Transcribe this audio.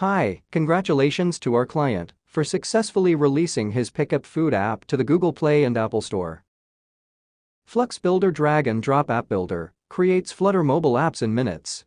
Hi, congratulations to our client for successfully releasing his PIKUP Food app to the Google Play and Apple Store. Flux Builder Drag and Drop App Builder creates Flutter mobile apps in minutes.